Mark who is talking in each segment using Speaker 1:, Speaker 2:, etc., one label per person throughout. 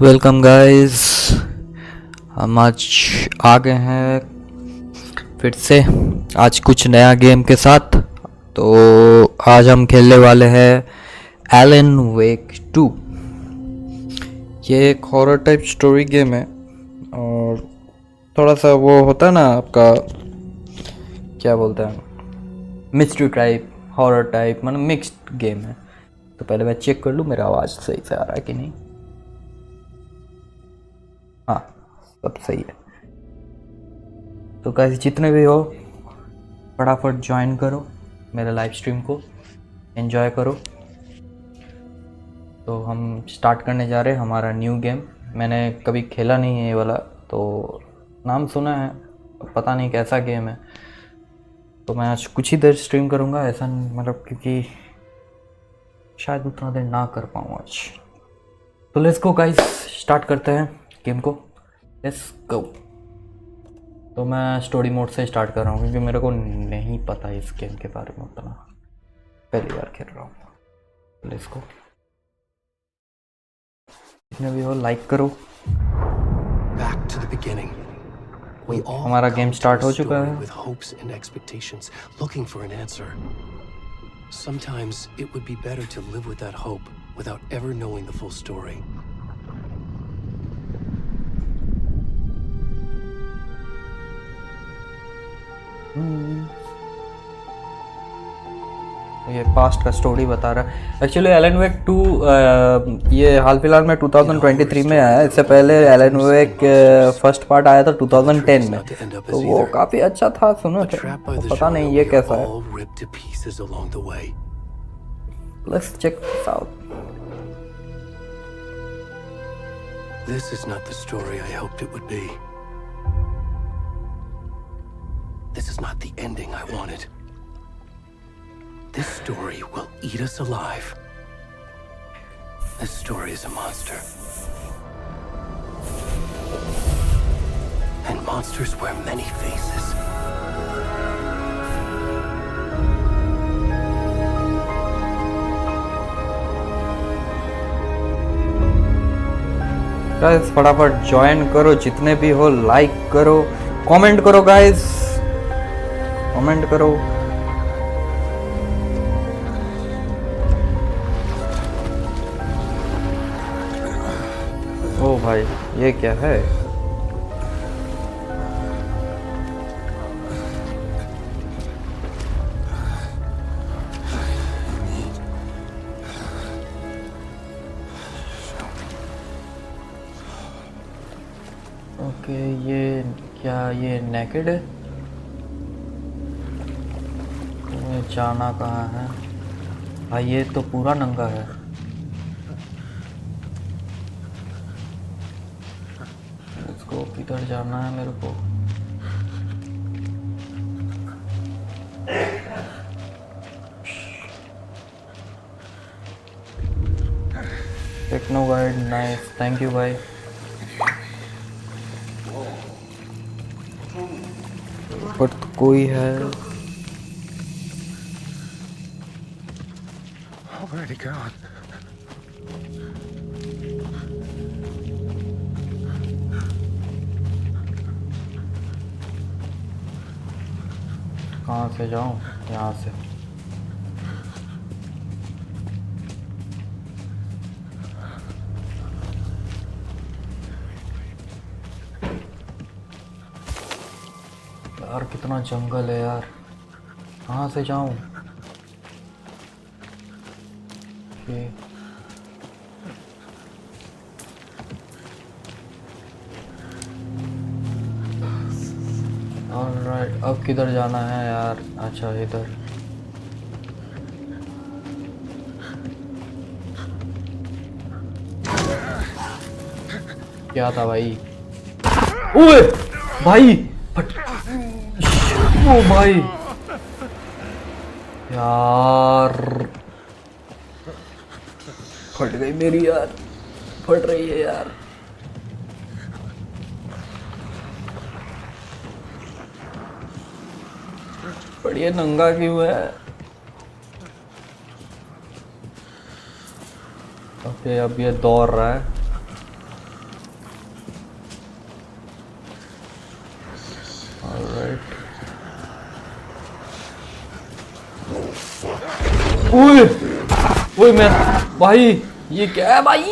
Speaker 1: Welcome guys. हम आज आ गए हैं फिर से आज कुछ नया गेम के साथ। तो आज हम खेलने वाले हैं एलन वेक 2। ये एक हॉरर टाइप स्टोरी गेम है और थोड़ा सा वो होता है ना आपका, क्या बोलते हैं, मिस्ट्री टाइप हॉरर टाइप, मतलब मिक्स्ड गेम है। तो पहले मैं चेक कर लूँ मेरा आवाज़ सही से आ रहा है कि नहीं। हाँ, सब सही है। तो गाइस जितने भी हो फटाफट ज्वाइन करो मेरे लाइव स्ट्रीम को, एंजॉय करो। तो हम स्टार्ट करने जा रहे हैं हमारा न्यू गेम। मैंने कभी खेला नहीं है ये वाला, तो नाम सुना है, पता नहीं कैसा गेम है। तो मैं आज कुछ ही देर स्ट्रीम करूँगा, ऐसा मतलब, क्योंकि शायद उतना देर ना कर पाऊँ आज। तो लेट्स गो गाइस, स्टार्ट करते हैं गेम को। Let's go. तो मैं स्टोरी मोड से स्टार्ट कर रहा हूँ क्योंकि मेरे को नहीं पता इस गेम के बारे में उतना, पहली बार खेल रहा हूँ। Let's go. जितने भी हो लाइक करो।
Speaker 2: Back to the beginning. We all
Speaker 1: हमारा game
Speaker 2: come to
Speaker 1: start
Speaker 2: a
Speaker 1: हो चुका
Speaker 2: story
Speaker 1: है।
Speaker 2: with hopes and expectations, looking for an answer. Sometimes it would be better to live with that hope without ever knowing the full story.
Speaker 1: ये past का story बता रहा है। Actually Elon वेक 2 ये हाल फिलहाल में 2023 में आया है। इससे पहले एलन वेक फर्स्ट पार्ट आया था 2010 में, तो वो काफ़ी अच्छा था, सुना
Speaker 2: But
Speaker 1: था।
Speaker 2: trapped by
Speaker 1: तो
Speaker 2: the
Speaker 1: पता
Speaker 2: genre,
Speaker 1: नहीं
Speaker 2: we
Speaker 1: ये
Speaker 2: are
Speaker 1: कैसा है।
Speaker 2: all ripped to pieces along the way.
Speaker 1: Let's check this out.
Speaker 2: This is not the story I hoped it would be. This is not the ending I wanted. This story will eat us alive. This story is a monster. And monsters wear many faces.
Speaker 1: Guys फटाफट join करो, जितने भी हो like करो, comment करो guys, comment करो। ओ भाई ये क्या है? ओके, ये क्या, ये नेकेड है? ये जाना कहाँ है भाई? ये तो पूरा नंगा है। इसको किधर जाना है मेरे को? Techno Guide, nice, thank you भाई। पर तो कोई है।
Speaker 3: Where'd he gone?
Speaker 1: कहाँ से जाऊँ? यहाँ से। यार कितना जंगल है यार, कहाँ से जाऊँ? ये ऑलराइट, अब किधर जाना है यार? अच्छा इधर। क्या था भाई? ओए भाई फट, ओ भाई यार, फट गई मेरी यार, फट रही है यार। बढ़िया नंगा क्यों है? ओके अब ये दौड़ रहा है। ओए ओए मैं भाई, ये क्या है भाई?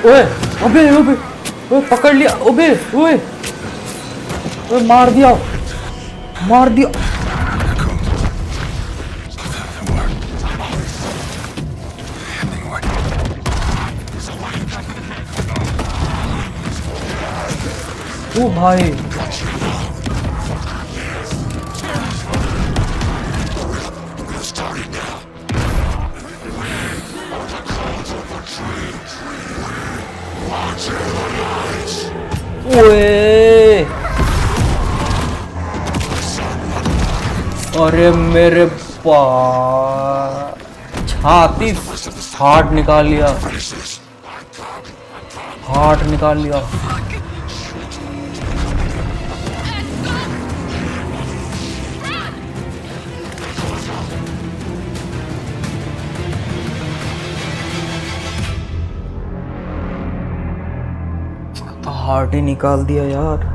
Speaker 1: ओए अबे अबे ओए पकड़ लिया, अबे ओए ओए मार दिया, मार दिया। ओ भाई ओए, अरे मेरे पा छाती, हार्ट निकाल लिया, हार्ट निकाल लिया। तो हार्ट ही निकाल दिया यार।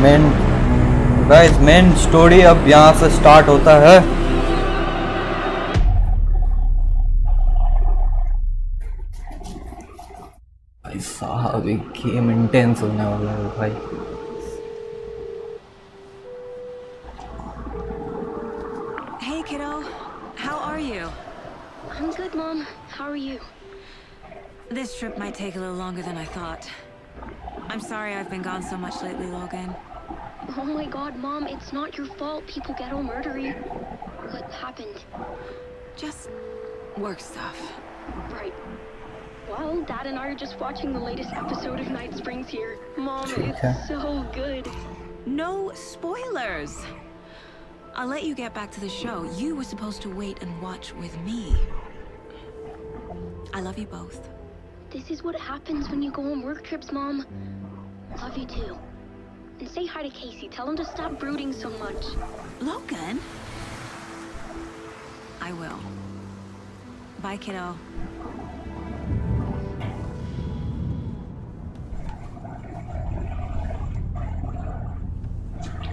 Speaker 1: मेन गाइस, मेन स्टोरी अब यहाँ से स्टार्ट होता है। भाई साहब, एक गेम इंटेंस होने वाला है भाई।
Speaker 3: Hey kiddo, how are you?
Speaker 4: I'm good, Mom. How are you?
Speaker 3: This trip might take a little longer than I thought. I'm sorry I've been gone so much lately, Logan.
Speaker 4: Oh my God, Mom, it's not your fault. People get all murdery. What happened?
Speaker 3: Just work stuff.
Speaker 4: Right. Well, Dad and I are just watching the latest episode of Night Springs here. Mom, it's so good.
Speaker 3: No spoilers! I'll let you get back to the show. You were supposed to wait and watch with me. I love you both.
Speaker 4: This is what happens when you go on work trips, Mom. Love you too. And say hi to Casey. Tell him to stop brooding so much.
Speaker 3: Logan? I will. Bye, kiddo.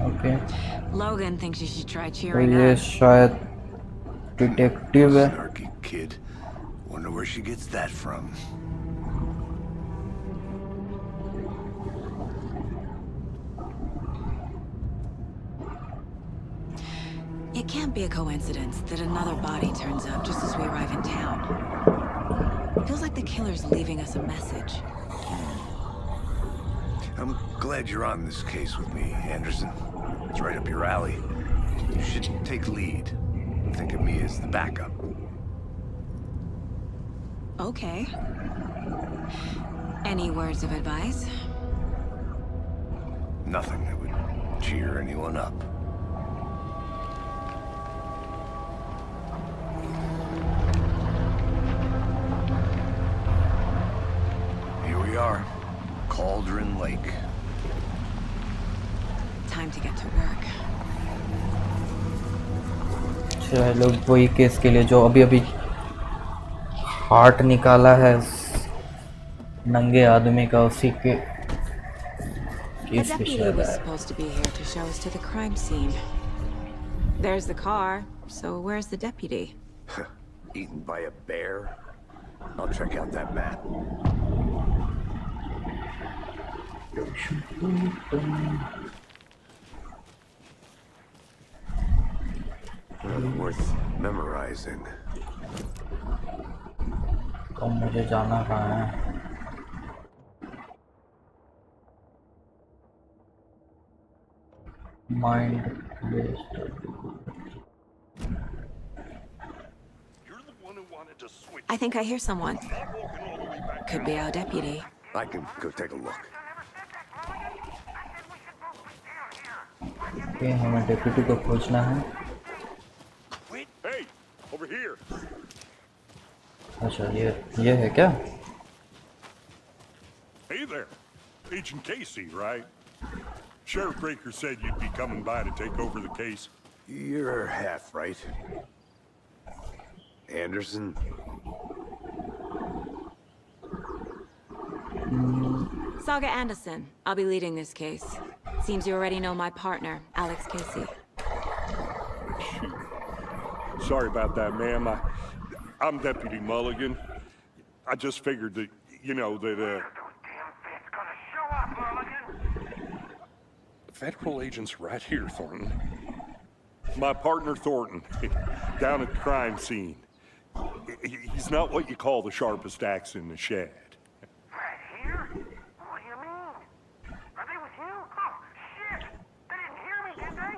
Speaker 1: Okay,
Speaker 3: Logan thinks you should try
Speaker 1: तो
Speaker 3: cheering
Speaker 1: ये
Speaker 3: up.
Speaker 1: शायद detective है।
Speaker 5: Snarky kid. Wonder where she gets that from.
Speaker 3: It can't be a coincidence that another body turns up just as we arrive in town. Feels like the killer's leaving us a message.
Speaker 5: I'm glad you're on this case with me, Anderson. It's right up your alley. You should take lead. Think of me as the backup.
Speaker 3: Okay. Any words of advice?
Speaker 5: Nothing that would cheer anyone up. Here we are. Cauldron Lake.
Speaker 3: Time to get to work.
Speaker 1: चलो, वही case के लिए जो अभी अभी heart निकाला है नंगे आदमी का, उसी के
Speaker 3: The
Speaker 1: केस के
Speaker 3: deputy
Speaker 1: शायद
Speaker 3: was
Speaker 1: है।
Speaker 3: supposed to be here to show us to the crime scene. There's the car, so where's the deputy?
Speaker 5: Eaten by a bear? I'll check out that map. Worth memorizing.
Speaker 1: तो मुझे जाना कहाँ है? mind based.
Speaker 6: You're the one who wanted to switch.
Speaker 3: I think I hear someone.
Speaker 6: Not walking all the way back
Speaker 3: Could be our deputy.
Speaker 5: I can go take a look.
Speaker 1: Okay हमें deputy को खोजना है.
Speaker 6: Quit. Hey, over here.
Speaker 1: अच्छा ये है क्या?
Speaker 6: Hey there. Agent Casey, right? Sheriff Breaker said you'd be coming by to take over the case.
Speaker 5: You're half right. Anderson?
Speaker 3: Saga Anderson. I'll be leading this case. Seems you already know my partner, Alex Casey.
Speaker 6: Sorry about that, ma'am. I'm Deputy Mulligan. I just figured that, Federal agent's right here, Thornton. My partner, Thornton, down at the crime scene. He's not what you call the sharpest axe in the shed.
Speaker 7: Right here? What do you mean? Are they with you? Oh, shit! They didn't hear me, did they?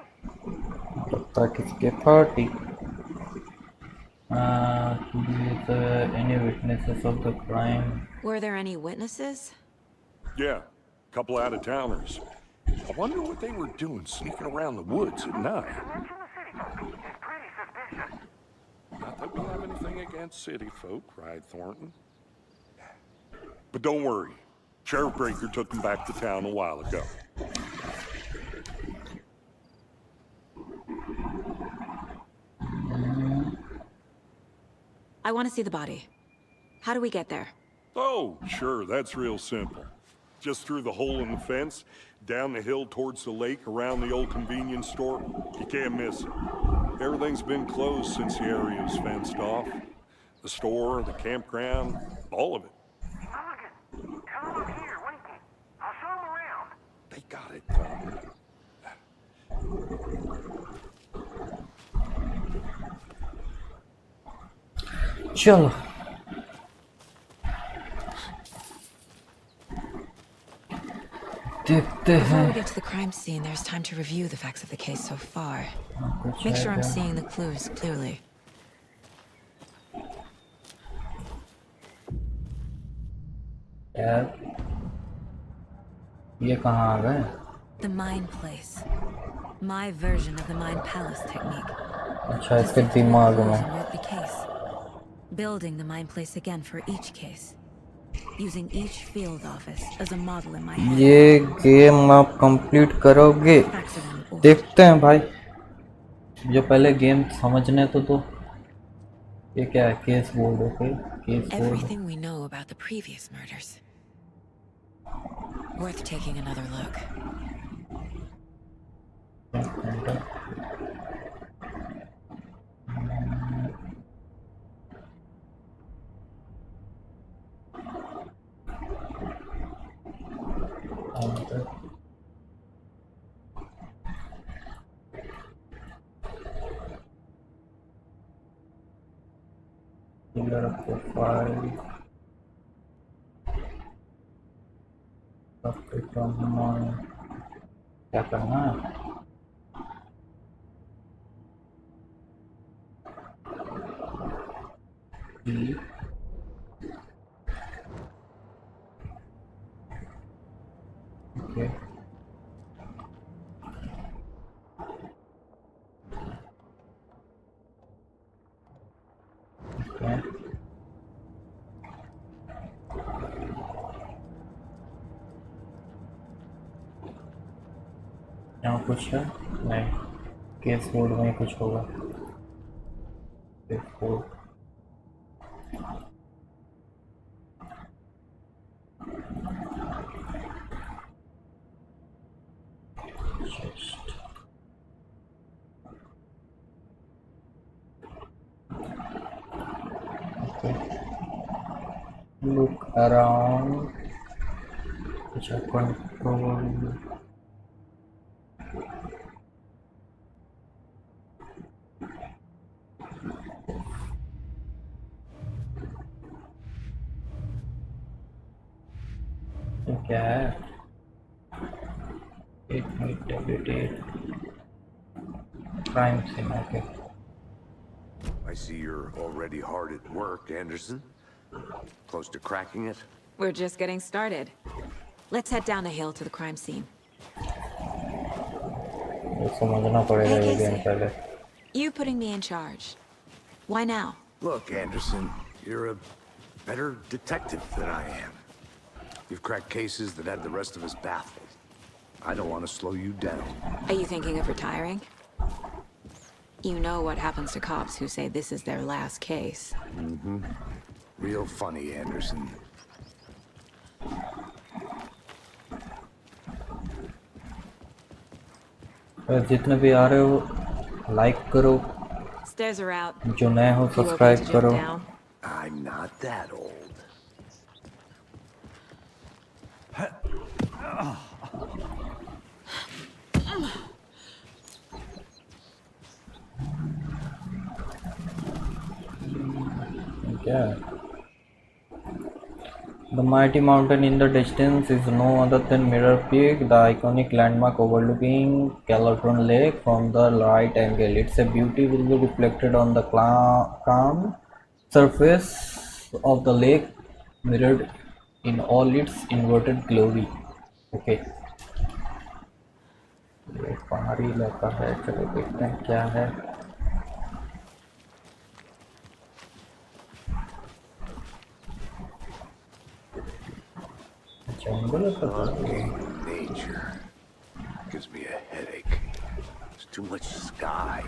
Speaker 1: लगता किसके party? Any witnesses of the crime?
Speaker 3: Were there any witnesses?
Speaker 6: Yeah, a couple out-of-towners. I wonder what they were doing sneaking around the woods at night.
Speaker 7: Mention the city folk. It's pretty suspicious.
Speaker 6: Not that we have anything against city folk, cried Thornton. But don't worry. Sheriff Breaker took them back to town a while ago.
Speaker 3: I want to see the body. How do we get there?
Speaker 6: Oh, sure, that's real simple. Just through the hole in the fence, down the hill towards the lake, around the old convenience store. You can't miss it. Everything's been closed since the area was fenced off. The store, the campground, all of it.
Speaker 7: Mulligan, tell them I'm here, waiting. I'll show them around.
Speaker 6: They got it, Thornton.
Speaker 1: चलो देखते
Speaker 3: Before
Speaker 1: हैं.
Speaker 3: we get to the crime scene, there's time to review the facts of the case so far.
Speaker 1: कुछ
Speaker 3: Make
Speaker 1: है
Speaker 3: sure I'm
Speaker 1: क्या?
Speaker 3: seeing the clues clearly.
Speaker 1: यार ये कहाँ आ गए?
Speaker 3: The Mind Place. My version of the Mind Palace technique.
Speaker 1: अच्छा इसके दिमाग में.
Speaker 3: Work the case. Building the Mind Place again for each case. Using each field office as a model in my head.
Speaker 1: ये game आप complete करोगे?
Speaker 3: Facts are in order.
Speaker 1: देखते हैं भाई. जो पहले गेम समझने तो ये क्या है? Case board. Okay case board.
Speaker 3: Everything we know about the previous murders. Worth taking another look.
Speaker 1: Profile क्या करना है? ओके यहाँ कुछ है? नहीं. केस बोर्ड में कुछ होगा. Case board. Look around. अच्छा कंट्रोल. क्या है? 8 minute tablet. crime scene. Okay.
Speaker 5: I see you're already hard at work, Anderson. Close to cracking it?
Speaker 3: We're just getting started. Let's head down the hill to the crime scene.
Speaker 1: ये समझना पड़ेगा
Speaker 3: Hey,
Speaker 1: ये game
Speaker 3: Casey.
Speaker 1: पहले.
Speaker 3: You putting me in charge. Why now?
Speaker 5: Look, Anderson, you're a better detective than I am. You've cracked cases that had the rest of us baffled. I don't want to slow you down.
Speaker 3: Are you thinking of retiring? You know what happens to cops who say this is their last case.
Speaker 5: Real funny, Anderson.
Speaker 1: और जितने भी आ रहे हो like करो,
Speaker 3: Stairs are out.
Speaker 1: जो नए हो
Speaker 3: You okay to
Speaker 1: subscribe
Speaker 3: jump
Speaker 1: करो.
Speaker 3: down?
Speaker 5: I'm not that old.
Speaker 1: Yeah. The mighty mountain in the distance is no other than Mirror Peak, the iconic landmark overlooking Calaton Lake from the right angle. Its beauty will be reflected on the calm surface of the lake, mirrored in all its inverted glory. Okay. ये पहाड़ी इलाका है, चलो देखते हैं क्या है. जंगल है पता नहीं.
Speaker 5: Fucking nature. Gives me a headache. There's too much sky.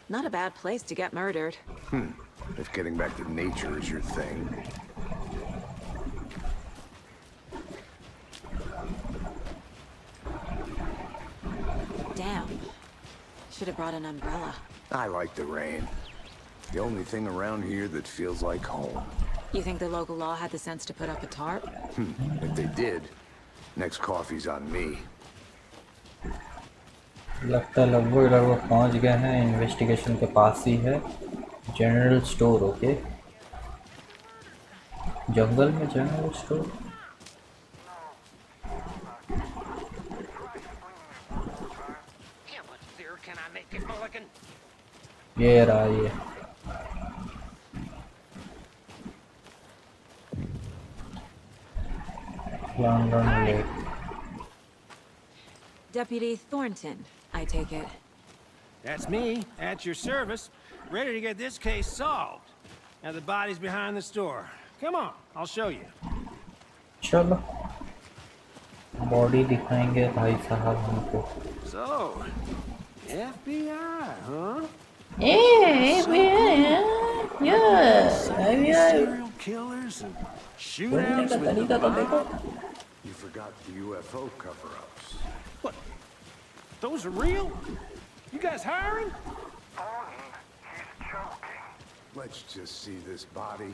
Speaker 3: Not a bad place to get murdered.
Speaker 5: If getting back to nature is your thing.
Speaker 3: Damn. Should have brought an umbrella.
Speaker 5: I like the rain. The only thing around here that feels like home.
Speaker 3: You think the local law had the sense to put up a tarp?
Speaker 5: If they did, next coffee's on me.
Speaker 1: लगता है लगभग पहुंच गए हैं. Investigation के पास ही है. General store. Okay. जंगल में general store.
Speaker 7: How much clearer can I make it, Mulligan?
Speaker 1: ये रहा ये. London lake.
Speaker 3: Deputy Thornton, I take it.
Speaker 8: That's me, at your service, ready to get this case solved. Now the body's behind the store. Come on, I'll show you.
Speaker 1: चलो body दिखाएंगे भाई साहब हमको.
Speaker 8: So, FBI, huh? Serial killers and shootouts with the mob?
Speaker 5: You forgot the UFO cover-ups.
Speaker 8: What? Those are real? You guys hiring?
Speaker 7: He's joking.
Speaker 5: Let's just see this body,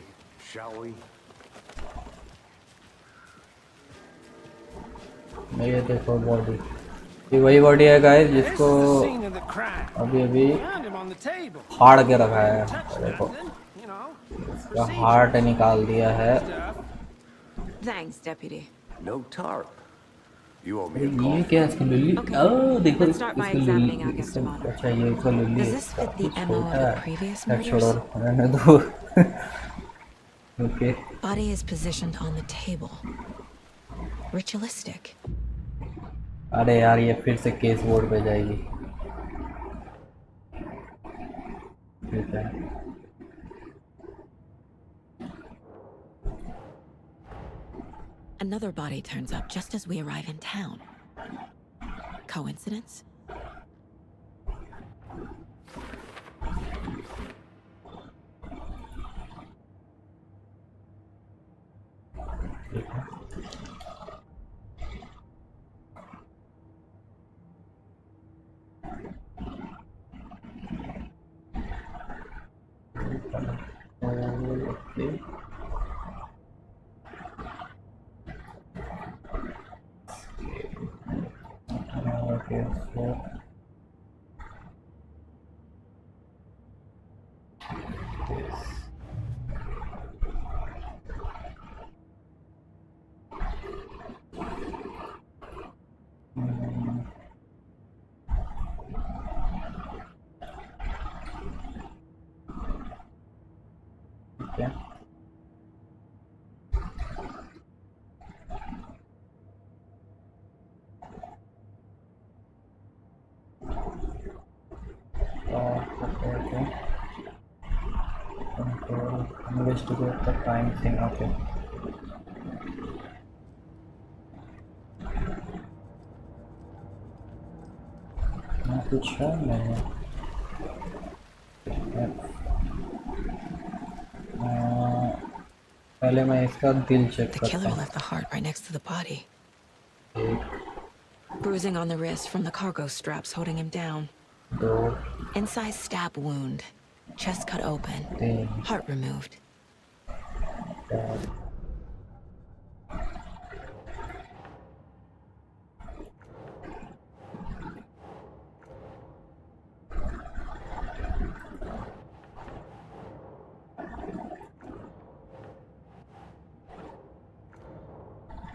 Speaker 5: shall we?
Speaker 1: ये देखो body. ये वही body है guys
Speaker 8: This is
Speaker 1: जिसको
Speaker 8: the scene of the crime.
Speaker 1: अभी अभी
Speaker 8: Found him on the table.
Speaker 1: फाड़ के रखा है.
Speaker 8: Touched
Speaker 1: देखो
Speaker 8: nothing, you know.
Speaker 1: इसका हार्ट निकाल दिया है.
Speaker 8: Stuff.
Speaker 3: Thanks, Deputy.
Speaker 5: No tarp. You owe me a
Speaker 1: ये
Speaker 5: call.
Speaker 1: क्या इसकी लिली.
Speaker 3: Okay.
Speaker 1: ओह देखो
Speaker 3: Let's start by
Speaker 1: इसकी
Speaker 3: examining
Speaker 1: लिली.
Speaker 3: August Amano.
Speaker 1: अच्छा ये इसका lily.
Speaker 3: Does this fit the MO of the previous murders?
Speaker 1: छोड़ो रहने दो. Okay.
Speaker 3: Body is positioned on the table. Ritualistic.
Speaker 1: अरे यार ये फिर से केस बोर्ड पे जाएगी. ठीक है.
Speaker 3: Another body turns up just as we arrive in town. Coincidence?
Speaker 1: Okay. Okay. Okay. Okay. Control. Investigate the crime scene. Okay. यहाँ कुछ है नहीं. पहले मैं इसका दिल चेक
Speaker 3: The
Speaker 1: करता
Speaker 3: killer
Speaker 1: हूँ.
Speaker 3: left the heart right next to the body. Bruising on the wrist from the cargo straps holding him down.
Speaker 1: 2,
Speaker 3: Incised stab wound. Chest cut open.
Speaker 1: 3,
Speaker 3: Heart removed.
Speaker 1: 4.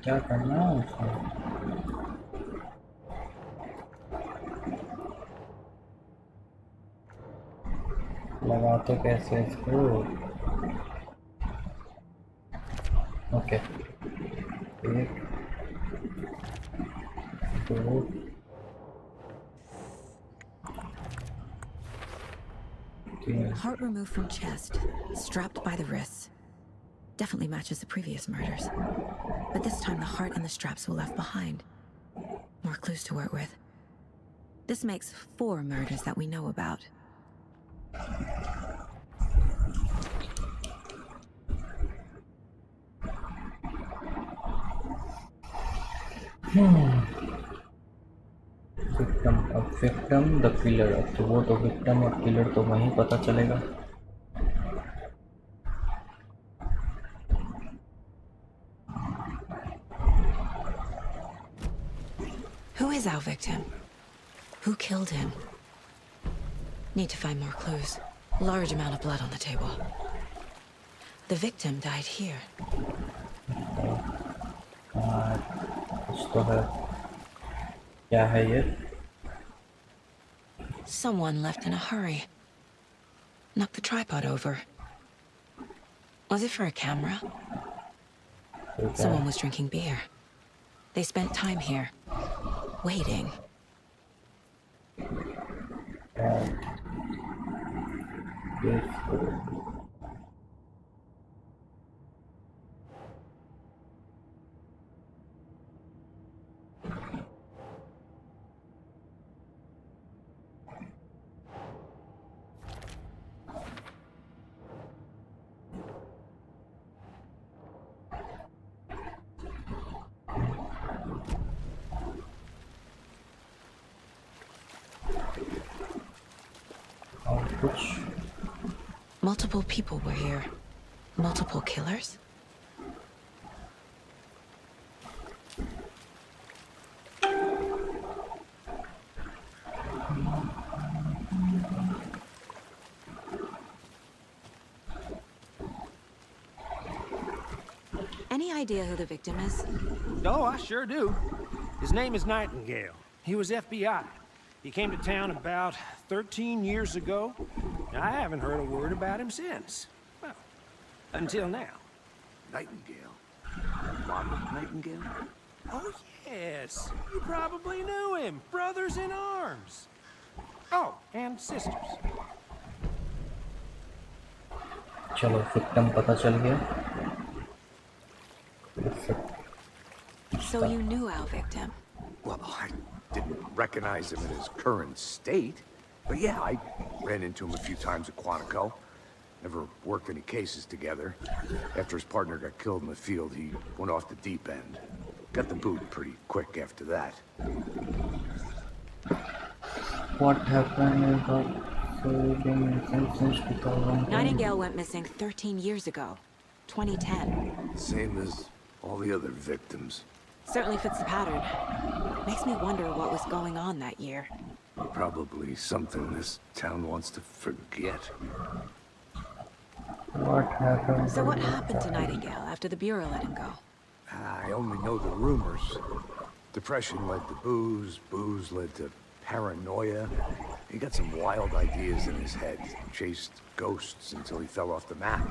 Speaker 1: क्या करना है उसमें? लगाते कैसे इसको? Okay. 1, 2, 3.
Speaker 3: Heart removed from chest. Strapped by the wrists. Definitely matches the previous murders. But this time the heart and the straps were left behind. More clues to work with. This makes 4 murders that we know about.
Speaker 1: Victim the killer. तो वो तो victim और killer तो वहीं पता चलेगा.
Speaker 3: Who is our victim? Who killed him? Need to find more clues. Large amount of blood on the table. The victim died here.
Speaker 1: कुछ तो है. क्या है ये?
Speaker 3: Someone left in a hurry. Knocked the tripod over. Was it for a camera? Someone was drinking beer. They spent time here. Waiting. Multiple people were here. Multiple killers? Any idea who the victim is?
Speaker 8: Oh, I sure do. His name is Nightingale. He was FBI. He came to town about 13 years ago. I haven't heard a word about him since. Well, until now.
Speaker 5: Nightingale? Robert Nightingale?
Speaker 8: Oh, yes. You probably knew him. Brothers in arms. Oh, and sisters.
Speaker 1: चलो victim पता चल गया.
Speaker 3: So you knew our victim?
Speaker 5: Well, I didn't recognize him in his current state. But yeah, I ran into him a few times at Quantico. Never worked any cases together. After his partner got killed in the field, he went off the deep end. Got the boot pretty quick after that.
Speaker 1: What happened is that been missing since 2010.
Speaker 3: Nightingale went missing 13 years ago. 2010.
Speaker 5: Same as all the other victims.
Speaker 3: Certainly fits the pattern. Makes me wonder what was going on that year.
Speaker 5: Probably something this town wants to forget.
Speaker 1: What happened?
Speaker 3: So what happened to Nightingale after the Bureau let him go?
Speaker 5: I only know the rumors. Depression led to booze, booze led to paranoia. He got some wild ideas in his head, chased ghosts until he fell off the map.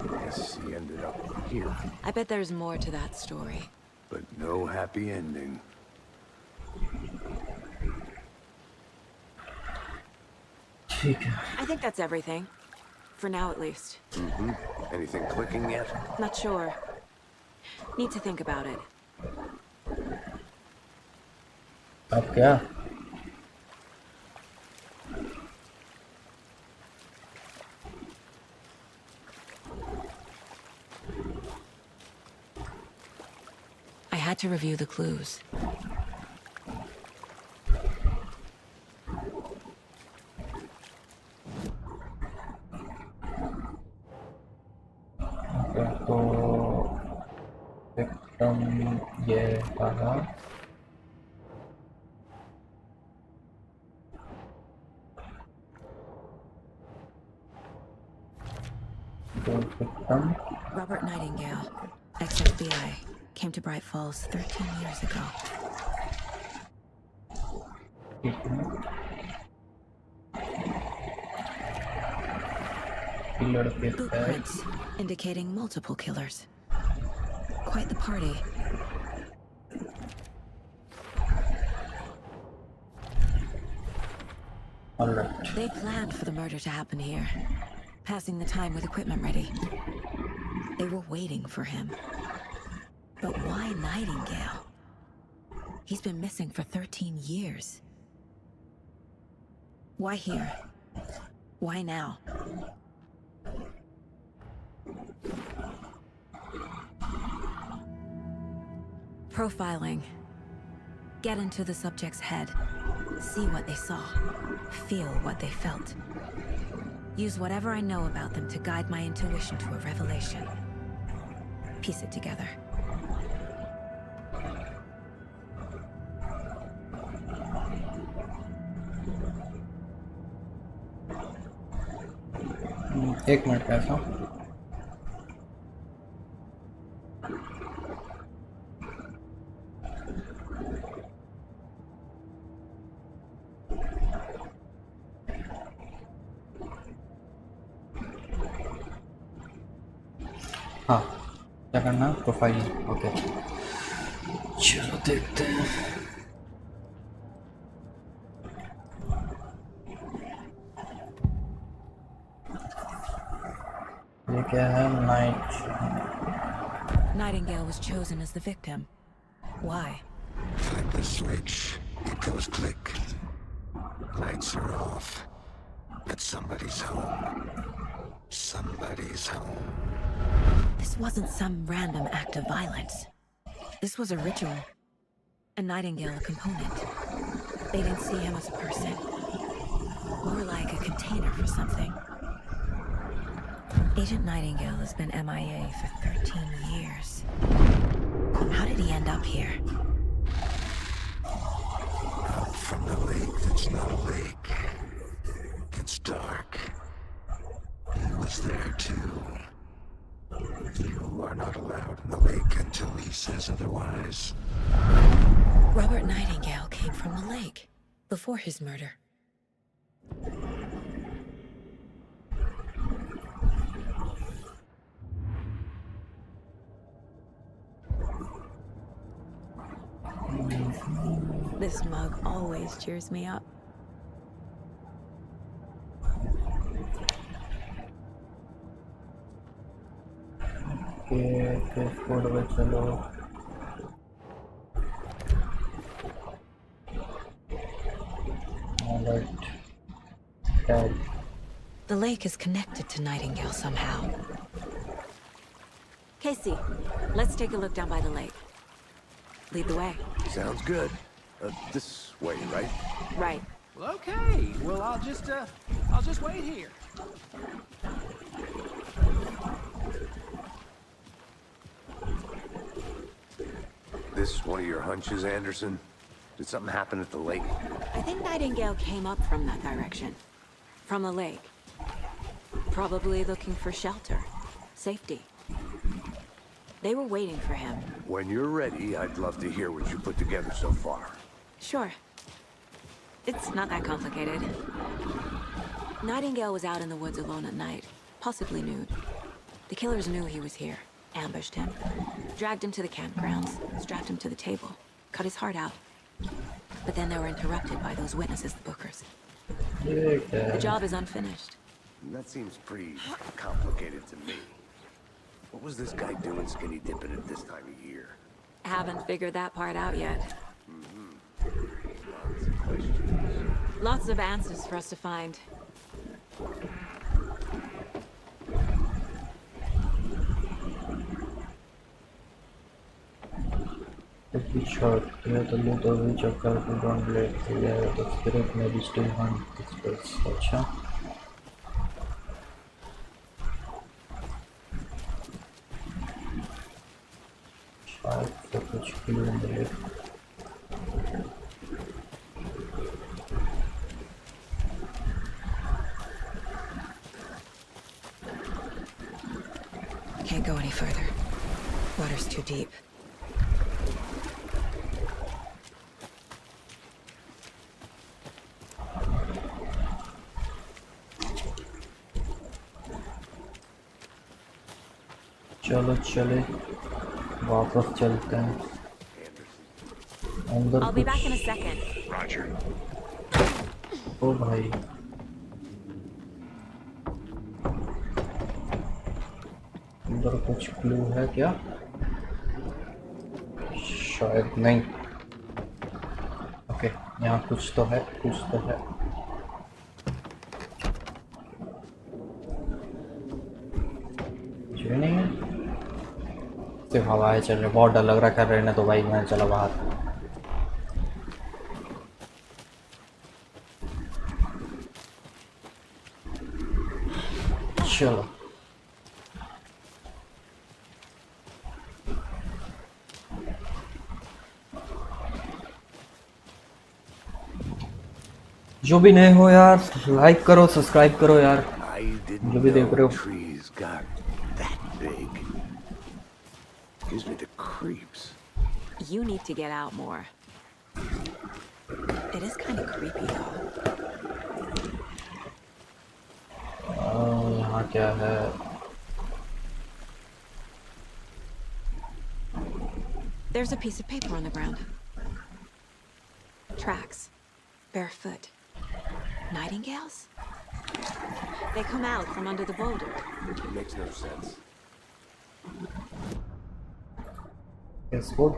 Speaker 5: Guess he ended up here,
Speaker 3: I bet there's more to that story.
Speaker 5: but no happy ending.
Speaker 1: ठीक है.
Speaker 3: I think that's everything. For now, at least.
Speaker 5: Anything clicking yet?
Speaker 3: Not sure. Need to think about it.
Speaker 1: अब क्या?
Speaker 3: I had to review the clues.
Speaker 1: Okay, तो विक्रम ये रहा. तो Vikram
Speaker 3: Robert Nightingale, ex-FBI, came to Bright Falls 13 years ago.
Speaker 1: ठीक है. Killer के पैर.
Speaker 3: Footprints indicating multiple killers. Quite the party.
Speaker 1: Alright.
Speaker 3: They planned for the murder to happen here, passing the time with equipment ready. They were waiting for him. But why Nightingale? He's been missing for 13 years. Why here? Why now? Profiling. Get into the subject's head. See what they saw. Feel what they felt. Use whatever I know about them to guide my intuition to a revelation. Piece it together.
Speaker 1: एक minute ऐसा. हाँ, क्या करना? Profile. Okay, चलो देखते हैं. ये क्या है? Night.
Speaker 3: Nightingale was chosen as the victim. Why?
Speaker 2: Flip the switch, it goes click. Lights are off. But somebody's home. Somebody's home.
Speaker 3: This wasn't some random act of violence. This was a ritual. A Nightingale a component. They didn't see him as a person. More like a container for something. Agent Nightingale has been MIA for 13 years. How did he end up here?
Speaker 2: Out from the lake that's not a lake. It's dark. He was there too. You are not allowed in the lake until he says otherwise.
Speaker 3: Robert Nightingale came from the lake before his murder. This mug always cheers me up.
Speaker 1: के code पे चलो. Alright. Tag.
Speaker 3: The lake is connected to Nightingale somehow. Casey, let's take a look down by the lake. Lead the way.
Speaker 5: Sounds good. This way, right?
Speaker 3: Right.
Speaker 8: Well, okay. Well, I'll just wait here.
Speaker 5: This one of your hunches, Anderson? Did something happen at the lake?
Speaker 3: I think Nightingale came up from that direction. From the lake. Probably looking for shelter, safety. They were waiting for him.
Speaker 5: When you're ready, I'd love to hear what you put together so far.
Speaker 3: Sure. It's not that complicated. Nightingale was out in the woods alone at night, possibly nude. The killers knew he was here, ambushed him, dragged him to the campgrounds, strapped him to the table, cut his heart out. But then they were interrupted by those witnesses, the Bookers. The job is unfinished.
Speaker 5: That seems pretty complicated to me. What was this guy doing skinny dipping at this time of year?
Speaker 3: Haven't figured that part out yet.
Speaker 5: Lots of questions.
Speaker 3: Lots of answers for us to find.
Speaker 1: If we short, clear the loot of which occurs in one blade, the spirit may be still hunt this place. अच्छा शायद तो कुछ clue मिले.
Speaker 3: Can't go any further. Water's too deep.
Speaker 1: चलो चले वापस चलते हैं अंदर.
Speaker 3: I'll be back in a second.
Speaker 5: Roger.
Speaker 1: ओ भाई अंदर कुछ क्लू है क्या? शायद नहीं. ओके यहाँ कुछ तो है, कुछ तो है. कुछ भी नहीं है, सिर्फ हवाएं चल रही. बहुत डर लग रहा कर रहे ने तो भाई मैं चला बाहर. चलो जो भी नए हो यार लाइक करो, सब्सक्राइब करो यार.
Speaker 5: I didn't
Speaker 1: जो भी देख रहे
Speaker 5: know
Speaker 1: हो.
Speaker 5: trees got that big. Gives me the creeps.
Speaker 3: You need to get out more. It is kind of creepy though.
Speaker 1: यहाँ क्या है?
Speaker 3: There's a piece of paper on the ground. Tracks. Barefoot. Nightingales? They come out from under the boulder.
Speaker 5: It makes no sense.
Speaker 1: Yes, good.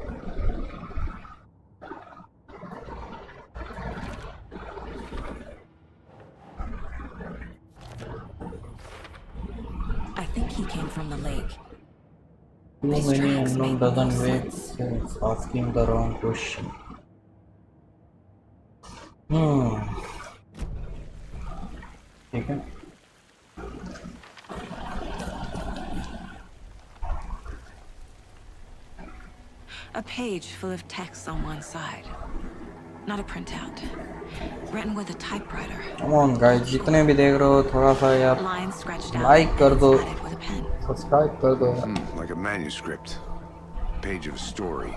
Speaker 3: I think he came from the lake.
Speaker 1: Too
Speaker 3: These
Speaker 1: many
Speaker 3: tracks
Speaker 1: unknown
Speaker 3: make no
Speaker 1: doesn't make
Speaker 3: sense.
Speaker 1: sense. Asking the wrong question. ठीक है.
Speaker 3: A page full of text on one side. Not a printout. Written with a typewriter.
Speaker 1: Come on guys, जितने भी देख रहे हो थोड़ा सा यार
Speaker 3: Lines scratched out.
Speaker 1: like कर दो,
Speaker 3: and added with a pen.
Speaker 1: Subscribe कर दो.
Speaker 5: Like a manuscript. Page of a story.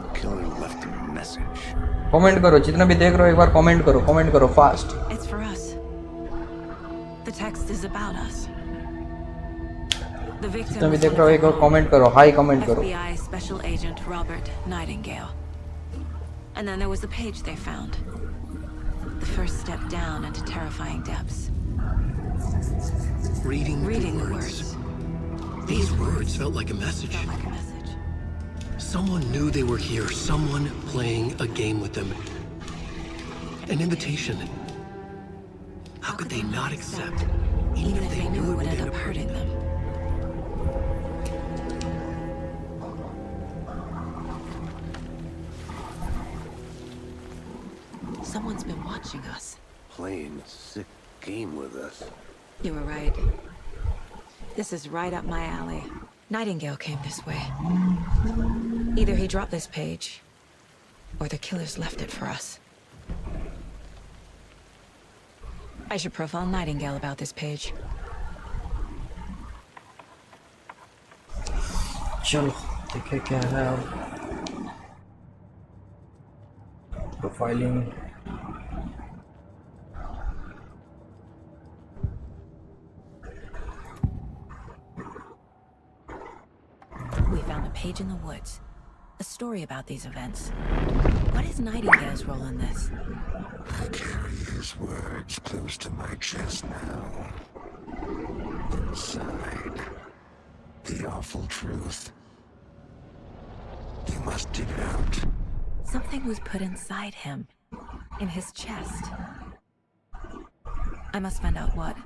Speaker 5: The killer left a message.
Speaker 1: Comment करो, जितने भी देख रहे हो एक बार कमेंट करो fast.
Speaker 3: It's for us. The text is about us. The victim
Speaker 1: जितने भी
Speaker 3: was
Speaker 1: देख
Speaker 3: one
Speaker 1: रहे हो
Speaker 3: of
Speaker 1: एक बार
Speaker 3: our
Speaker 1: कमेंट करो, हाई कमेंट करो.
Speaker 3: FBI Special Agent Robert Nightingale. And then there was the page they found. The first step down into terrifying depths.
Speaker 2: Reading
Speaker 3: Reading
Speaker 2: the
Speaker 3: the
Speaker 2: words.
Speaker 3: words.
Speaker 2: These words felt like a message.
Speaker 3: Felt like a message.
Speaker 2: Someone knew they were here. Someone playing a game with them. An invitation. How could they not accept?
Speaker 3: Even if they knew it would end up hurting them. Someone's been watching us.
Speaker 5: Playing a sick game with us.
Speaker 3: You were right. This is right up my alley. Nightingale came this way. Either he dropped this page, or the killers left it for us. I should profile Nightingale about this page.
Speaker 1: चलो देखे क्या है अब profiling
Speaker 3: We found a page in the woods. A story about these events. What is Nightingale's role in this?
Speaker 9: I carry his words close to my chest now. Inside, the awful truth. You must dig it out.
Speaker 3: Something was put inside him. In his chest. I must find out what.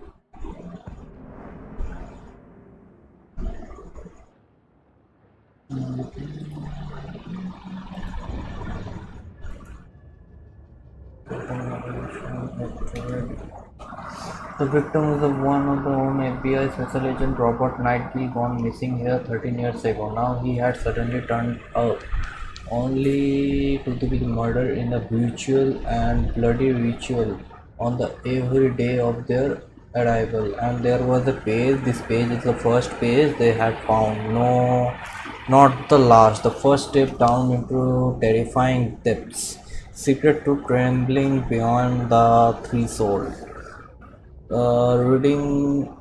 Speaker 1: The victim is one of the own FBI special agent Robert Knightley, gone missing here 13 years ago. Now he had suddenly turned up, only to be murdered in a brutal and bloody ritual on the every day of their arrival. And there was a page. This page is the first page they had found. No, not the last. The first step down into terrifying depths. Secret to trembling beyond the threshold. Reading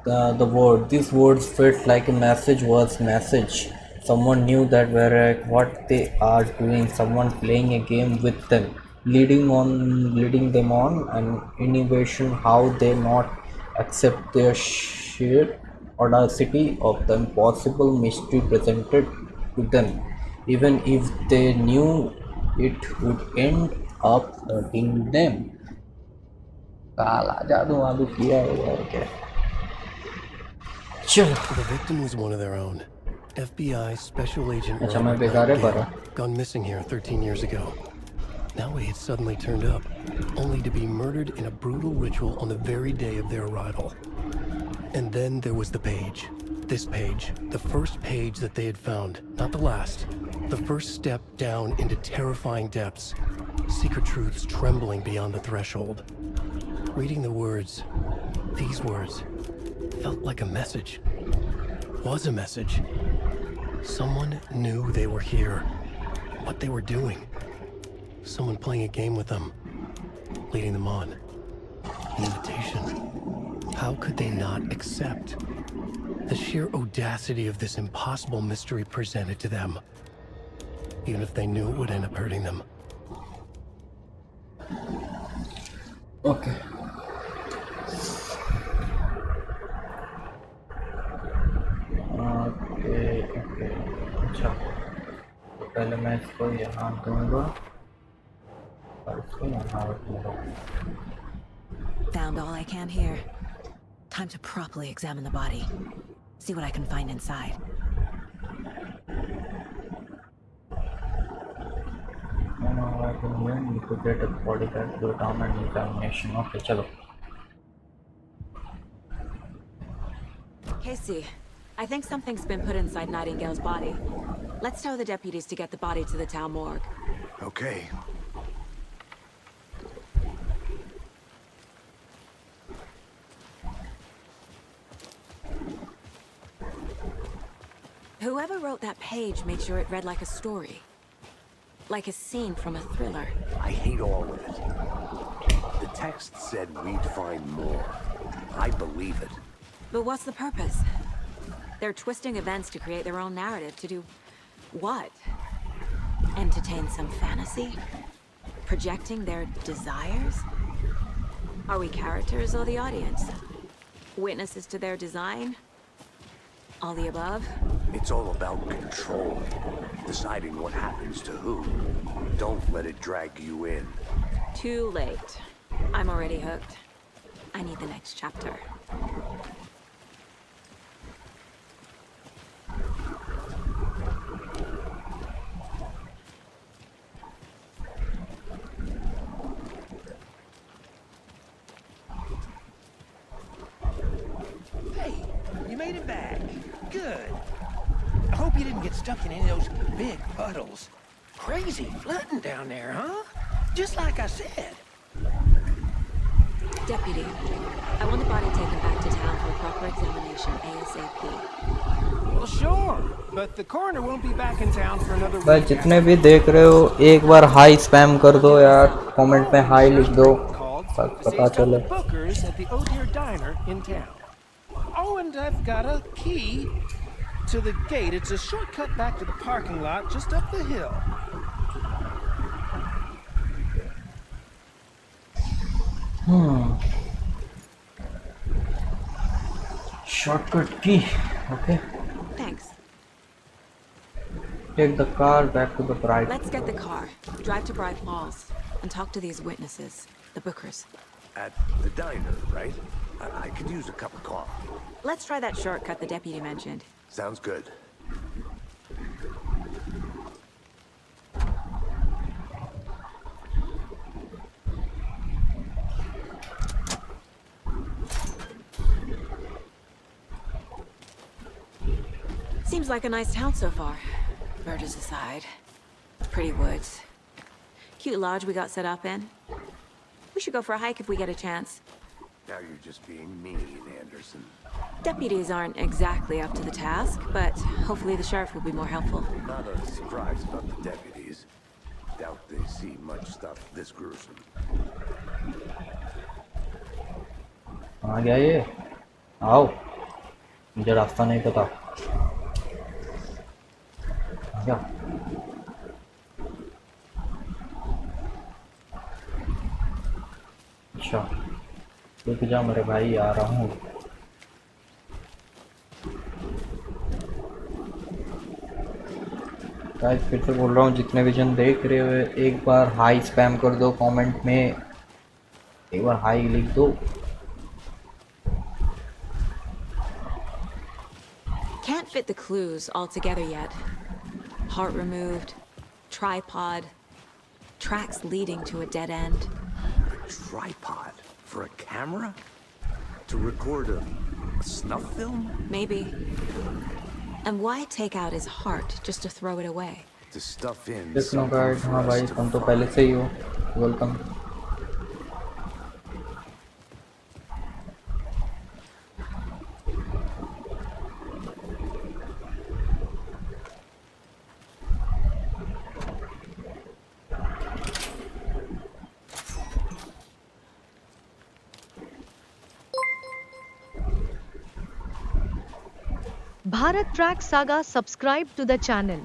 Speaker 1: the word, these words felt like a message. Someone knew that were what they are doing. Someone playing a game with them, leading them on an innovation. How they not accept their sheer audacity of the impossible mystery presented to them, even if they knew it would end up hurting them. काला जादू वादू किया है और क्या चलो
Speaker 2: The victim was one of their own. FBI Special Agent
Speaker 1: अच्छा मैं
Speaker 2: Robert
Speaker 1: बेकार है पर
Speaker 2: Nightingale, gone missing here 13 years ago. Now he had suddenly turned up, only to be murdered in a brutal ritual on the very day of their arrival. And then there was the page. This page, the first page that they had found, not the last. The first step down into terrifying depths. Secret truths trembling beyond the threshold. Reading the words, these words, felt like a message. Was a message. Someone knew they were here. What they were doing. Someone playing a game with them. Leading them on. An invitation. How could they not accept? The sheer audacity of this impossible mystery presented to them. Even if they knew it would end up hurting them.
Speaker 1: Okay. Okay अच्छा तो पहले मैं इसको यहाँ दूंगा और इसको यहाँ रखूँगा.
Speaker 3: Found all I can here. Time to properly examine the body. See what I can find inside.
Speaker 1: I can need to get a body that go down and examination. Okay, chalo.
Speaker 3: Casey, I think something's been put inside Nightingale's body. Let's tell the deputies to get the body to the town morgue.
Speaker 5: Okay.
Speaker 3: Whoever wrote that page made sure it read like a story. Like a scene from a thriller.
Speaker 5: I hate all of it. The text said we'd find more. I believe it.
Speaker 3: But what's the purpose? They're twisting events to create their own narrative. To do what? Entertain some fantasy? Projecting their desires? Are we characters or the audience? Witnesses to their design? All the above?
Speaker 5: It's all about control. Deciding what happens to who. Don't let it drag you in.
Speaker 3: Too late. I'm already hooked. I need the next chapter.
Speaker 8: Hey, you made it back. Good. I hope you didn't get stuck in any of those big puddles. Crazy flooding down there, huh? Just like I said.
Speaker 3: Deputy, I want the body taken back to town for a proper examination ASAP.
Speaker 8: Well, sure, but the coroner won't be back in town for another
Speaker 1: भाई
Speaker 8: week.
Speaker 1: जितने भी देख रहे हो एक बार high spam कर दो यार, कमेंट में हाई लिख दो ताकि पता चले।
Speaker 8: Bookers at the Oh Dear Diner in town. Oh, and I've got a key to the gate. It's a shortcut back to the parking lot just up the hill.
Speaker 1: Shortcut key. Okay.
Speaker 3: Thanks.
Speaker 1: Take the car back to the Bright.
Speaker 3: Let's get the car, drive to Bright Falls, and talk to these witnesses, the Bookers.
Speaker 5: At the diner, right? I could use a cup of coffee.
Speaker 3: Let's try that shortcut the deputy mentioned.
Speaker 5: Sounds good.
Speaker 3: Seems like a nice town so far. Murders aside. Pretty woods. Cute lodge we got set up in. We should go for a hike if we get a chance.
Speaker 5: Now you're just being mean, Anderson.
Speaker 3: Deputies aren't exactly up to the task, but hopefully the sheriff will be more helpful.
Speaker 5: Not a surprise about the deputies. Doubt they see much stuff this gruesome.
Speaker 1: आ गया ये, आओ, मुझे रास्ता नहीं पता। आ गया। अच्छा, रुक जा मेरे भाई, आ रहा हूँ। गाइस फिर से बोल रहा हूँ, जितने भी जन देख रहे हो एक बार हाई स्पैम कर दो कमेंट में, एक बार हाई लिख दो।
Speaker 3: Can't fit the clues all together yet. Heart removed, tripod, tracks leading to a dead end.
Speaker 5: A tripod for a camera? To record a snuff film?
Speaker 3: Maybe. And why take out his heart just to throw it away?
Speaker 5: To stuff in
Speaker 1: Yes, no
Speaker 5: something
Speaker 1: guard,
Speaker 5: for
Speaker 1: हाँ
Speaker 5: us
Speaker 1: भाई,
Speaker 5: to
Speaker 1: तुम तो
Speaker 5: find.
Speaker 1: पहले से ही हो, welcome.
Speaker 10: Bharat Track Saga, subscribe to the channel.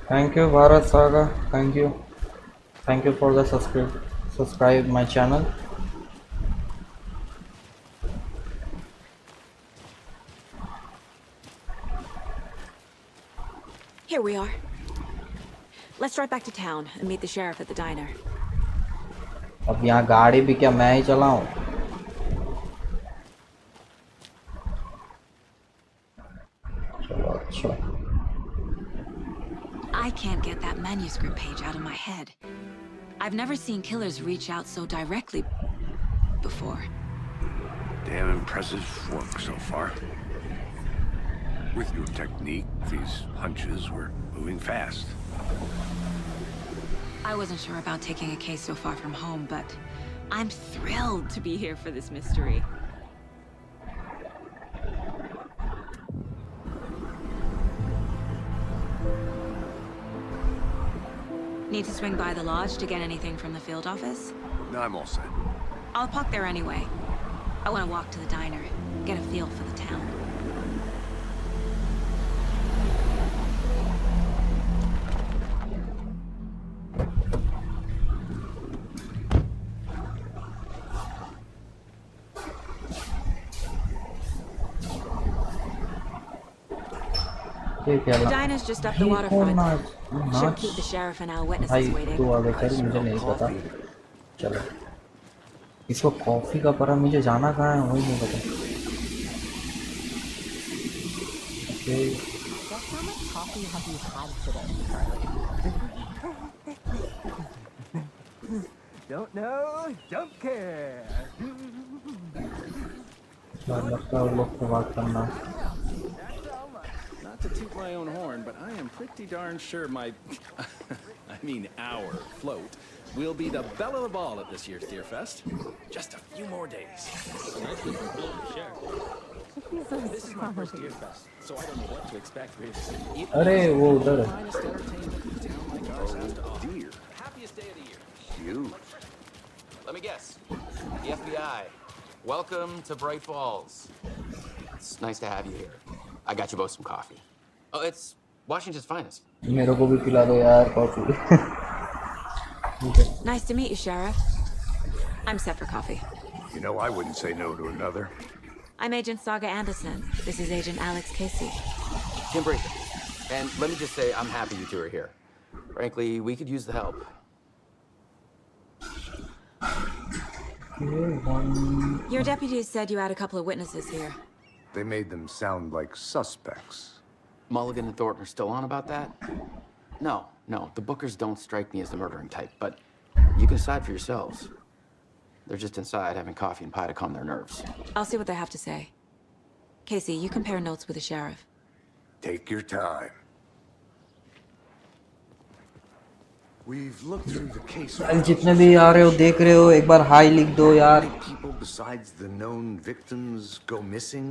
Speaker 1: Thank you Bharat Saga, thank you for the subscribe my channel.
Speaker 3: Here we are. Let's drive back to town and meet the sheriff at the diner.
Speaker 1: अब यहाँ गाड़ी भी क्या मैं ही चलाऊं? चलो अच्छा।
Speaker 3: I can't get that manuscript page out of my head. I've never seen killers reach out so directly before.
Speaker 5: Damn impressive work so far. With your technique, these hunches were moving fast.
Speaker 3: I wasn't sure about taking a case so far from home, but I'm thrilled to be here for this mystery. Need to swing by the lodge to get anything from the field office?
Speaker 5: No, I'm all set.
Speaker 3: I'll park there anyway. I want to walk to the diner, get a feel for the town. The diner's just up the waterfront. Should keep the sheriff and our witnesses waiting.
Speaker 1: तू आगे चल, मुझे नहीं पता। चलो, इसको coffee का पता, मुझे जाना कहाँ है वही नहीं पता। Okay.
Speaker 11: How much coffee have you had today, Charlie?
Speaker 8: Don't know, don't care.
Speaker 1: लगता है लोग से बात करना।
Speaker 12: Not to toot my own horn, but I am pretty darn sure my, I mean our float We'll be the belle of the ball at this year's Deer Fest. Just a few more days. This is my first Deer Fest, so I don't know what to expect really.
Speaker 1: अरे वो उधर है।
Speaker 12: Finest entertainment a town like ours has to offer.
Speaker 5: Deer.
Speaker 12: Happiest day of the year.
Speaker 5: Huge.
Speaker 13: Let me guess. The FBI. Welcome to Bright Falls. It's nice to have you here. I got you both some coffee. Oh, it's Washington's finest.
Speaker 1: मेरे को भी पिला दो यार coffee.
Speaker 3: Nice to meet you, Sheriff. I'm set for coffee.
Speaker 5: You know, I wouldn't say no to another.
Speaker 3: I'm Agent Saga Anderson. This is Agent Alex Casey.
Speaker 13: Tim Braker. And let me just say, I'm happy you two are here. Frankly, we could use the help.
Speaker 3: Your deputies said you had a couple of witnesses here.
Speaker 5: They made them sound like suspects.
Speaker 13: Mulligan and Thornton are still on about that? No. The Bookers don't strike me as the murdering type, but you can decide for yourselves. They're just inside having coffee and pie to calm their nerves.
Speaker 3: I'll see what they have to say. Casey, you compare notes with the sheriff.
Speaker 5: Take your time. We've looked through the case.
Speaker 1: जितने भी आ रहे हो देख रहे हो एक बार high लिख दो यार।
Speaker 5: How many people besides the known victims go missing?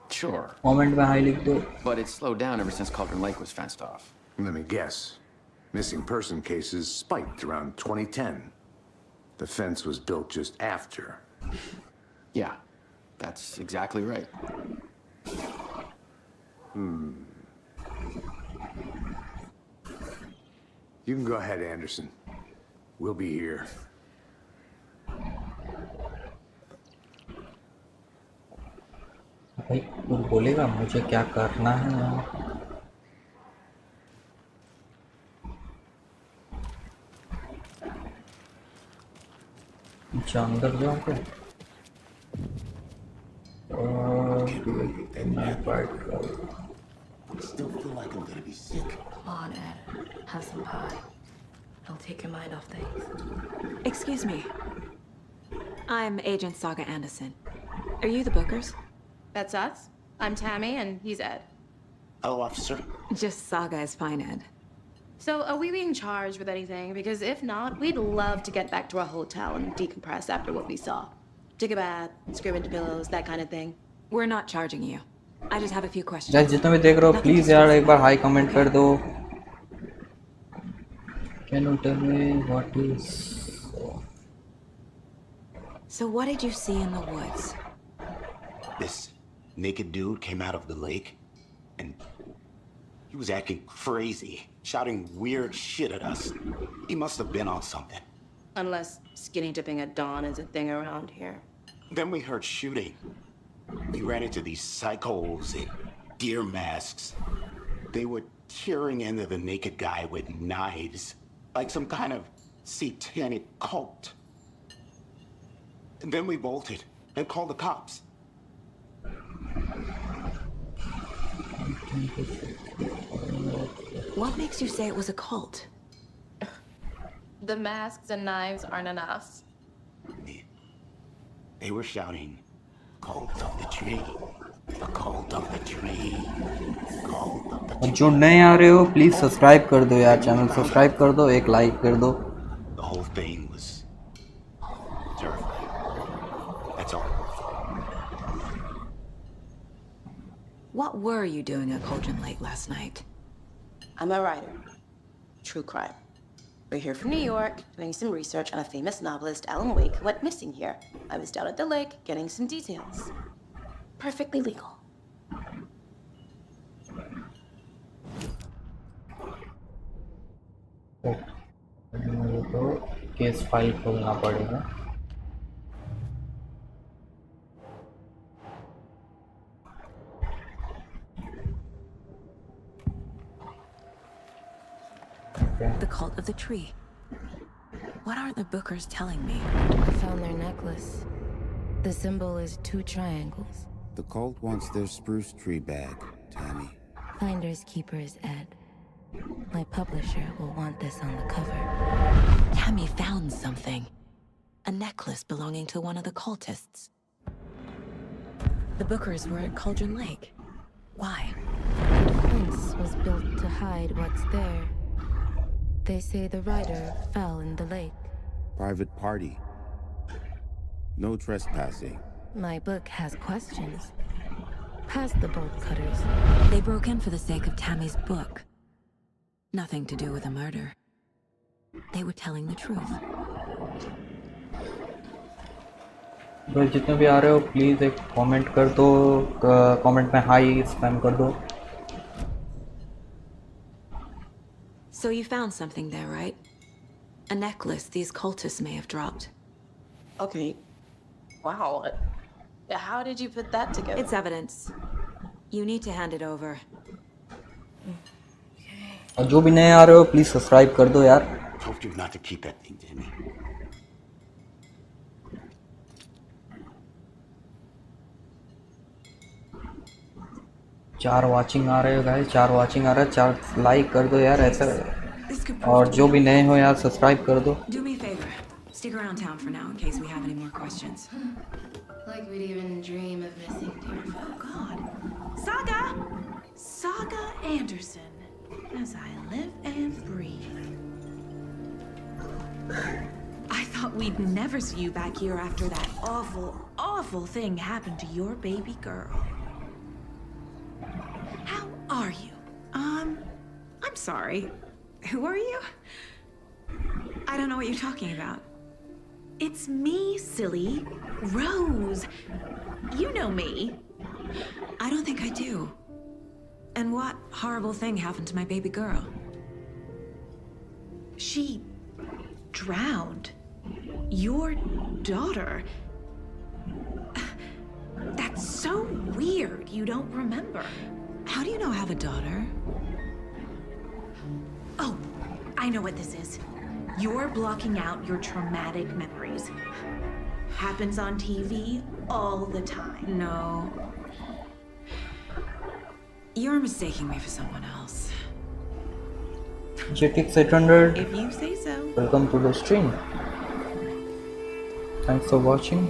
Speaker 13: Sure.
Speaker 1: Comment में हाई लिख दो।
Speaker 13: But it's slowed down ever since Cauldron Lake was fenced off.
Speaker 5: Let me guess. Missing person cases spiked around 2010. The fence was built just after.
Speaker 13: Yeah, that's exactly right.
Speaker 5: You can go ahead, Anderson. We'll be here.
Speaker 1: भाई तू बोलेगा मुझे क्या करना है यहाँ? अच्छा अंदर जाओ क्या?
Speaker 9: Still feel like I'm gonna be sick.
Speaker 11: Come on, Ed. Have some pie. It'll take your mind off things.
Speaker 3: Excuse me. I'm Agent Saga Anderson. Are you the Bookers?
Speaker 14: That's us. I'm Tammy, and he's Ed.
Speaker 9: Hello, officer.
Speaker 3: Just Saga is fine, Ed.
Speaker 14: So, are we being charged with anything? Because if not, we'd love to get back to our hotel and decompress after what we saw. Take a bath, scream into pillows, that kind of thing.
Speaker 3: We're not charging you. I just have a few questions.
Speaker 1: यार जितना भी देख रहे हो please यार एक बार high comment कर दो। Can you tell me what is?
Speaker 3: So what did you see in the woods?
Speaker 9: This naked dude came out of the lake, and he was acting crazy, shouting weird shit at us. He must have been on something.
Speaker 14: Unless skinny dipping at dawn is a thing around here.
Speaker 9: Then we heard shooting. We ran into these psychos in deer masks. They were tearing into the naked guy with knives, like some kind of satanic cult. And then we bolted and called the cops.
Speaker 3: What makes you say it was a cult?
Speaker 14: The masks and knives aren't enough.
Speaker 9: They were shouting, "Cult of the tree, the cult of the tree, cult of the
Speaker 1: और
Speaker 9: tree."
Speaker 1: जो नए आ रहे हो please subscribe कर दो यार, channel subscribe कर दो, एक लाइक कर दो।
Speaker 9: The whole thing was terrifying. That's all.
Speaker 3: What were you doing at Cauldron Lake last night?
Speaker 14: I'm a writer. True crime. We're here from New York, doing some research on a famous novelist, Alan Wake, who went missing here. I was down at the lake, getting some details. Perfectly legal.
Speaker 1: मुझे तो case file खोलना पड़ेगा।
Speaker 3: The cult of the tree. What aren't the Bookers telling me?
Speaker 11: I found their necklace. The symbol is 2 triangles.
Speaker 15: The cult wants their spruce tree bag, Tammy.
Speaker 11: Finders keepers, Ed. My publisher will want this on the cover.
Speaker 3: Tammy found something. A necklace belonging to one of the cultists. The Bookers were at Cauldron Lake. Why?
Speaker 11: The fence was built to hide what's there. They say the rider fell in the lake.
Speaker 15: private party. No trespassing.
Speaker 11: My book has questions. Past the bolt cutters.
Speaker 3: They broke in for the sake of Tammy's book. Nothing to do with a murder. They were telling the truth.
Speaker 1: भाई जितने भी आ रहे हो please एक comment कर दो, comment में high spam कर दो.
Speaker 3: So you found something there, right? A necklace these cultists may have dropped.
Speaker 14: Okay. Wow. How did you put that together?
Speaker 3: It's evidence. You need to hand it over.
Speaker 1: और जो भी नए आ रहे हो please subscribe कर दो यार.
Speaker 9: Told you not to keep that thing, Timmy.
Speaker 1: चार वाचिंग आ रहे हो गाइस, 4 वाचिंग आ रहा है, 4 लाइक कर दो यार ऐसा. और जो भी नए हो यार सब्सक्राइब कर दो.
Speaker 3: Do me a favor. Stick around town for now in case we have any more questions.
Speaker 11: Like we'd even dream of missing dear folk.
Speaker 16: God. Saga Anderson. As I live and breathe. I thought we'd never see you back here after that awful, awful thing happened to your baby girl. How are you? I'm sorry. Who are you?
Speaker 3: I don't know what you're talking about.
Speaker 16: It's me, silly. Rose. You know me.
Speaker 3: I don't think I do. And what horrible thing happened to my baby girl?
Speaker 16: She drowned. Your daughter. That's so weird you don't remember.
Speaker 3: How do you know I have a daughter?
Speaker 16: Oh, I know what this is. You're blocking out your traumatic memories. Happens on TV all the time.
Speaker 3: No. You're mistaking me for someone else.
Speaker 1: JTX 800,
Speaker 16: If you say so.
Speaker 1: welcome to the stream. Thanks for watching.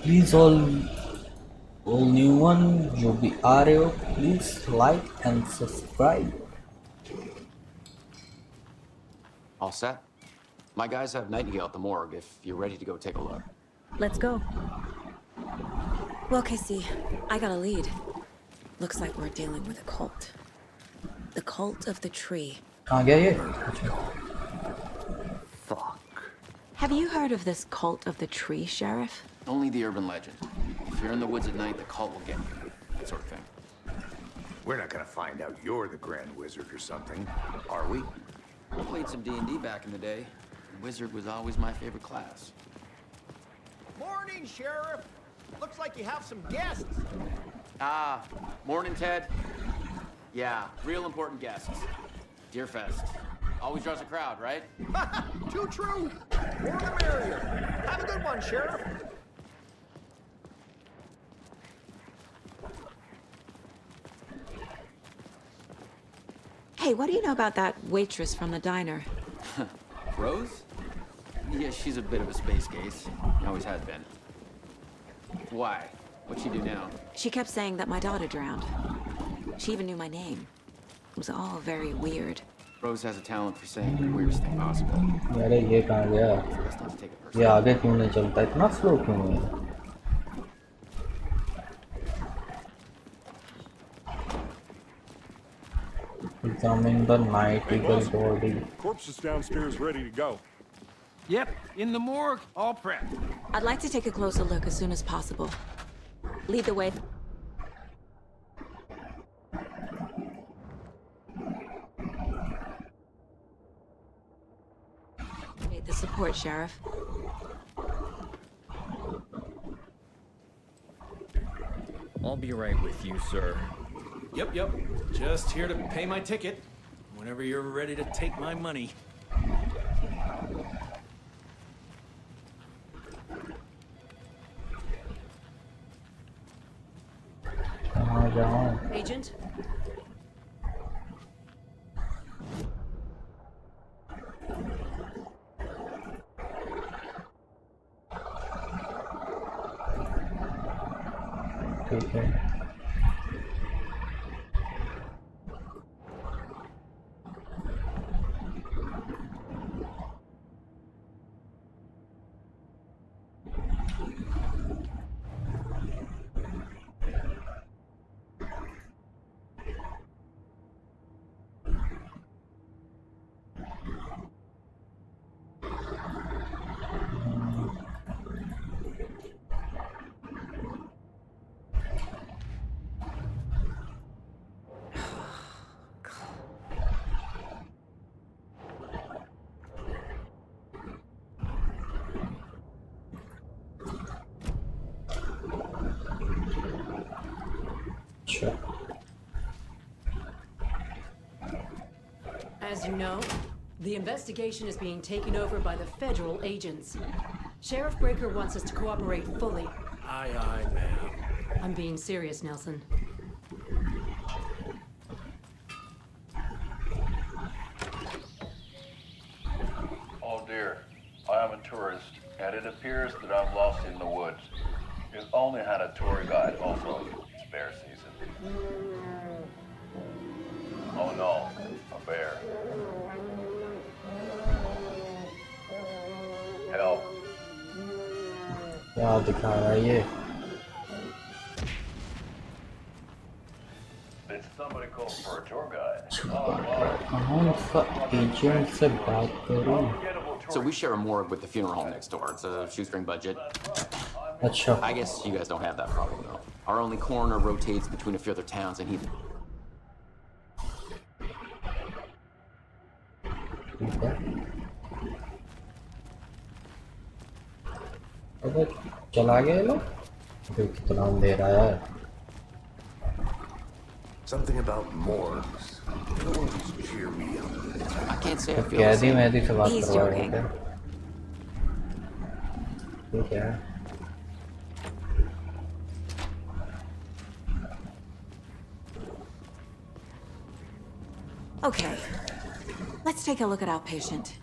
Speaker 1: Please all new one जो भी आ रहे हो please like and subscribe.
Speaker 13: All set? My guys have Nightingale at the morgue if you're ready to go take a look.
Speaker 3: Let's go. Well, Casey, I got a lead. Looks like we're dealing with a cult. The cult of the tree.
Speaker 1: कहाँ गया ये?
Speaker 3: Fuck. Have you heard of this cult of the tree, Sheriff?
Speaker 13: Only the urban legend. If you're in the woods at night, the cult will get you. That sort of thing.
Speaker 5: We're not gonna find out you're the Grand Wizard or something, are we?
Speaker 13: I played some D&D back in the day. Wizard was always my favorite class.
Speaker 17: Morning, Sheriff. Looks like you have some guests.
Speaker 13: Ah, morning, Ted. Yeah, real important guests. Deerfest. Always draws a crowd, right?
Speaker 17: Too true. More the merrier. Have a good one, Sheriff.
Speaker 3: Hey, what do you know about that waitress from the diner?
Speaker 13: Rose? Yeah, she's a bit of a space case. Always has been. Why? What'd she do now?
Speaker 3: She kept saying that my daughter drowned. She even knew my name. It was all very weird.
Speaker 13: Rose has a talent for saying the weirdest thing possible.
Speaker 1: अरे ये कहाँ गया?
Speaker 13: Best not to take it personally.
Speaker 1: ये आगे क्यों नहीं चलता? इतना स्लो क्यों है? Examine the night eagle body.
Speaker 6: Corpse is downstairs ready to go.
Speaker 8: Yep, in the morgue, all prepped.
Speaker 3: I'd like to take a closer look as soon as possible. Lead the way. Need the support, Sheriff.
Speaker 12: I'll be right with you, sir.
Speaker 18: Yep. Just here to pay my ticket. Whenever you're ready to take my money.
Speaker 1: कहाँ जाऊँ?
Speaker 16: Agent?
Speaker 1: ठीक है.
Speaker 19: As you know, the investigation is being taken over by the federal agents. Sheriff Breaker wants us to cooperate fully.
Speaker 8: Aye, aye, ma'am.
Speaker 19: I'm being serious, Nelson.
Speaker 20: Oh dear, I am a tourist, and it appears that I'm lost in the woods. If only had a tour guide also. It's bear season. Oh no, a bear. Help.
Speaker 1: क्या दिखा रहा है ये?
Speaker 20: Did somebody call for a tour guide?
Speaker 1: कौन सा agent से बात करूं?
Speaker 13: So we share a morgue with the funeral home next door. It's a shoestring budget.
Speaker 1: अच्छा.
Speaker 13: I guess you guys don't have that problem though. Our only coroner rotates between a few other towns, and he.
Speaker 1: अबे चला गया लोग? अबे कितना दे रहा है?
Speaker 5: Something about morgues. It'll always cheer me up.
Speaker 13: I can't say I feel the
Speaker 1: कैदी
Speaker 13: same.
Speaker 1: मैदी से बात
Speaker 3: He's
Speaker 1: करवा रहे
Speaker 3: joking.
Speaker 1: थे. ठीक है.
Speaker 3: Okay. Let's take a look at our patient.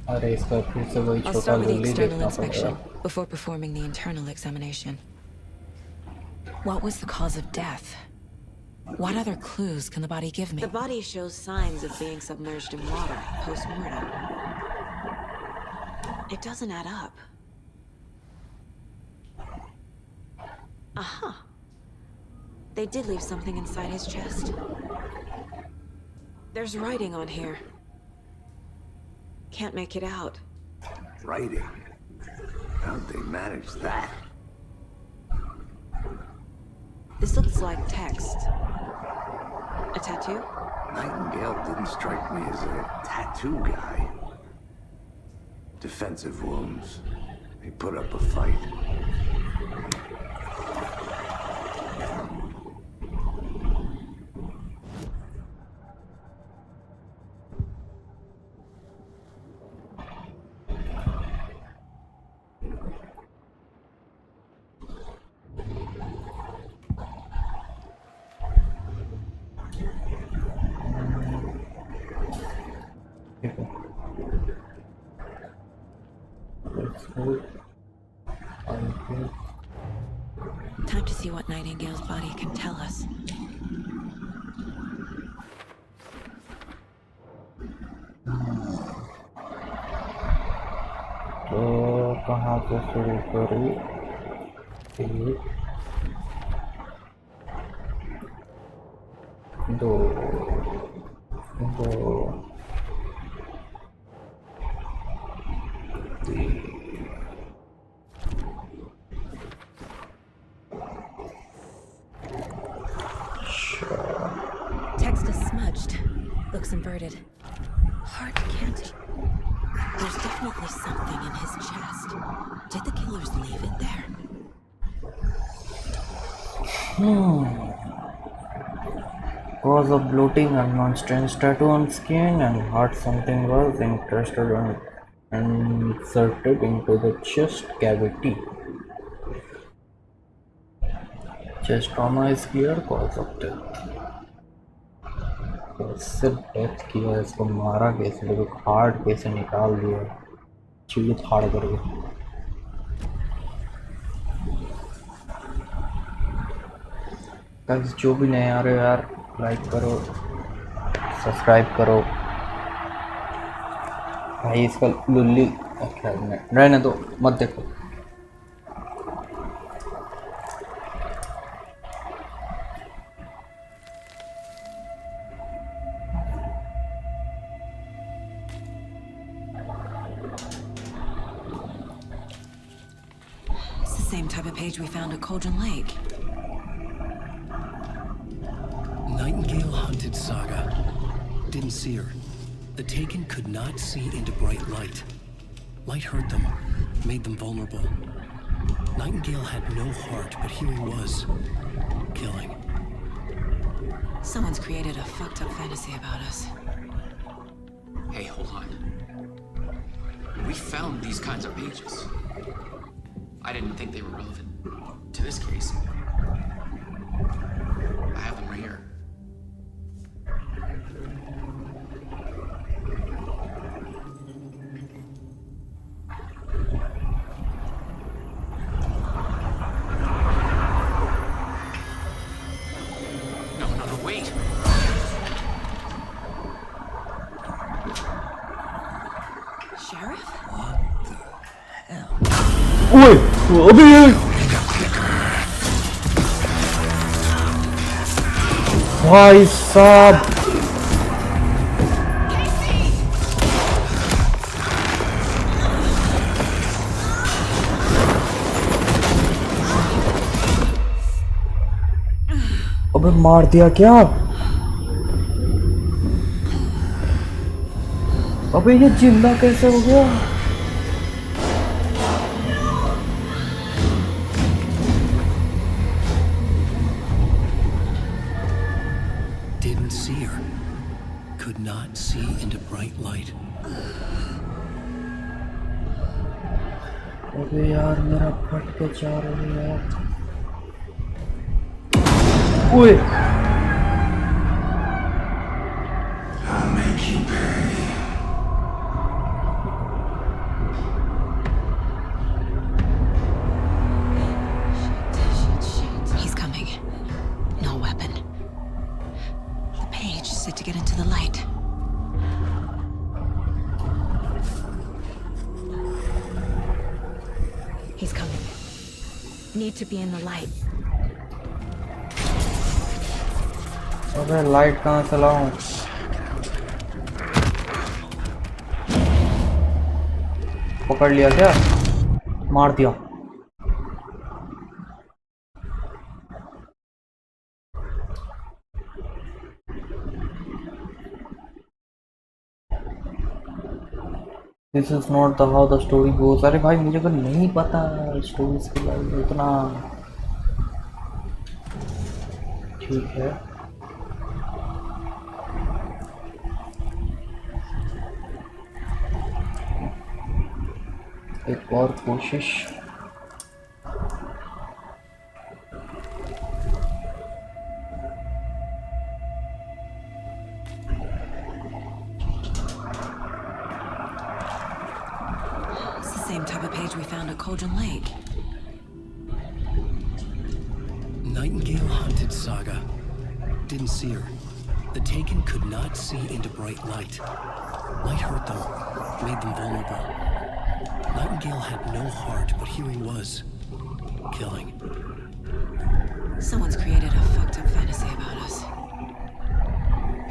Speaker 1: अरे इसका फिर से वही
Speaker 3: I'll
Speaker 1: छोटा
Speaker 3: start with the
Speaker 1: लुल्ली
Speaker 3: external
Speaker 1: देखना
Speaker 3: inspection
Speaker 1: पड़ेगा.
Speaker 3: before performing the internal examination. What was the cause of death? What other clues can the body give me? The body shows signs of being submerged in water post-mortem. It doesn't add up. Aha. They did leave something inside his chest. There's writing on here. Can't make it out.
Speaker 5: Writing? How'd they manage that?
Speaker 3: This looks like text. A tattoo?
Speaker 5: Nightingale didn't strike me as a tattoo guy. Defensive wounds. He put up a fight.
Speaker 3: Time to see what Nightingale's body can tell us.
Speaker 1: तो कहाँ से शुरू करूँ? एक, दो,
Speaker 3: Text is smudged. Looks inverted. Heart can't. There's definitely something in his chest. Did the killers leave it there?
Speaker 1: Cause of bloating, unknown strange tattoo on skin, and heart something was interested and inserted into the chest cavity. Chest trauma is clear cause of death. कैसे death किया, इसको मारा कैसे, लोग heart कैसे निकाल दिया, चीज फाड़ करके. गाइस जो भी नए आ रहे हो यार, लाइक करो, सब्सक्राइब करो. भाई इसका लुल्ली रहने दो, मत देखो.
Speaker 3: It's the same type of page we found at Cauldron Lake.
Speaker 2: Nightingale hunted Saga. Didn't see her. The Taken could not see into bright light. Light hurt them, made them vulnerable. Nightingale had no heart, but here he was, killing.
Speaker 3: Someone's created a fucked up fantasy about us.
Speaker 13: Hey, hold on. We found these kinds of pages. I didn't think they were relevant to this case. I have them right here. No, wait.
Speaker 3: Sheriff?
Speaker 1: ओए अबे ये भाई साहब अबे मार दिया क्या? अबे ये जिंदा कैसे हो गया?
Speaker 2: Didn't see her. Could not see into bright light.
Speaker 1: अबे यार मेरा फट के चार हो गया यार। ओए
Speaker 9: I'll make you pay.
Speaker 3: He's coming. No weapon. The page set to get into the light. He's coming. Need to be in the light.
Speaker 1: अबे लाइट कहाँ से लाऊं? पकड़ लिया क्या? मार दिया। This is not the how the story goes. अरे भाई मुझे तो नहीं पता स्टोरीज के बारे में इतना। ठीक है एक और कोशिश।
Speaker 3: It's the same type of page we found at Cauldron Lake.
Speaker 2: Nightingale hunted Saga. Didn't see her. The Taken could not see into bright light. Light hurt them, made them vulnerable. Nightingale had no heart, but here he was, killing.
Speaker 3: Someone's created a fucked up fantasy about us.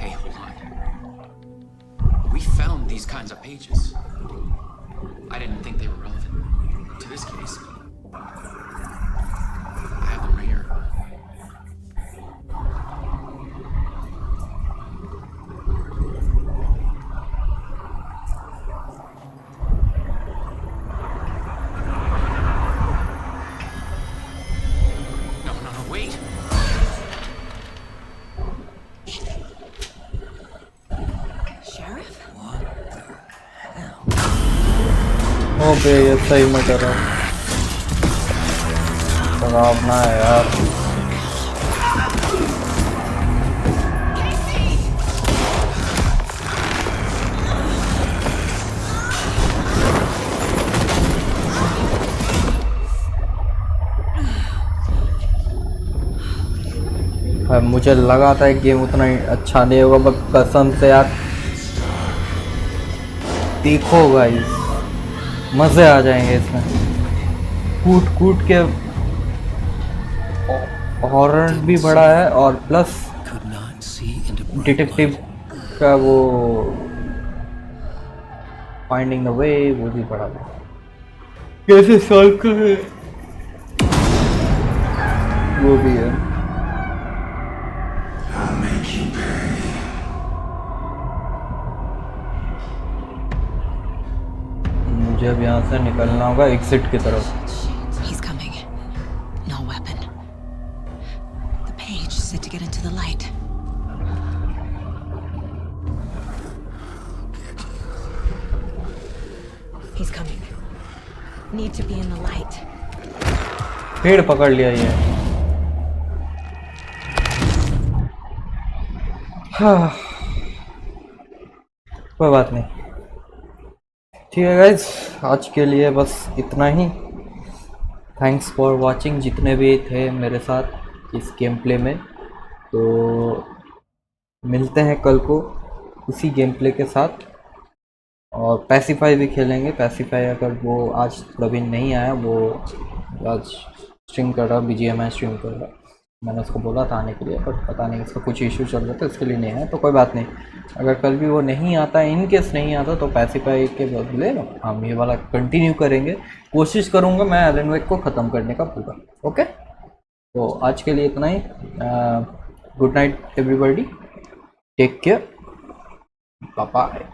Speaker 13: Hey, hold on. We found these kinds of pages. I didn't think they were relevant to this case. I have them right here. Wait.
Speaker 3: Sheriff?
Speaker 1: Okay ये सही में कर रहा हूँ। खराब ना है यार। मुझे लगा था गेम उतना ही अच्छा नहीं होगा, बस कसम से यार देखो गाइस मजे आ जाएंगे इसमें। कूट कूट के हॉरर भी बड़ा है और प्लस डिटेक्टिव का वो फाइंडिंग द वे वो भी बड़ा है। कैसे सॉल्व करे वो भी है। मुझे अब यहाँ से निकलना होगा एग्जिट की तरफ।
Speaker 3: He's coming. No weapon. The page said to get into the light. need to be in the light.
Speaker 1: पेड़ पकड़ लिया ये। हाँ, कोई बात नहीं। ठीक है गाइज, आज के लिए बस इतना ही। थैंक्स फॉर वाचिंग जितने भी थे मेरे साथ इस गेम प्ले में। तो मिलते हैं कल को उसी गेम प्ले के साथ, और पैसिफाई भी खेलेंगे। पैसिफाई अगर वो आज प्रवीण नहीं आया, वो आज स्ट्रीम कर रहा, BGMI स्ट्रीम कर रहा। मैंने उसको बोला था आने के लिए, पर पता नहीं उसका कुछ इशू चल रहा था, इसके लिए नहीं आया। तो कोई बात नहीं, अगर कल भी वो नहीं आता, इन केस नहीं आता, तो पैसिफाई के बदले हम ये वाला कंटिन्यू करेंगे। कोशिश करूँगा मैं एलन वेक को ख़त्म करने का पूरा। ओके, तो आज के लिए इतना ही। Good night everybody, take care, bye bye.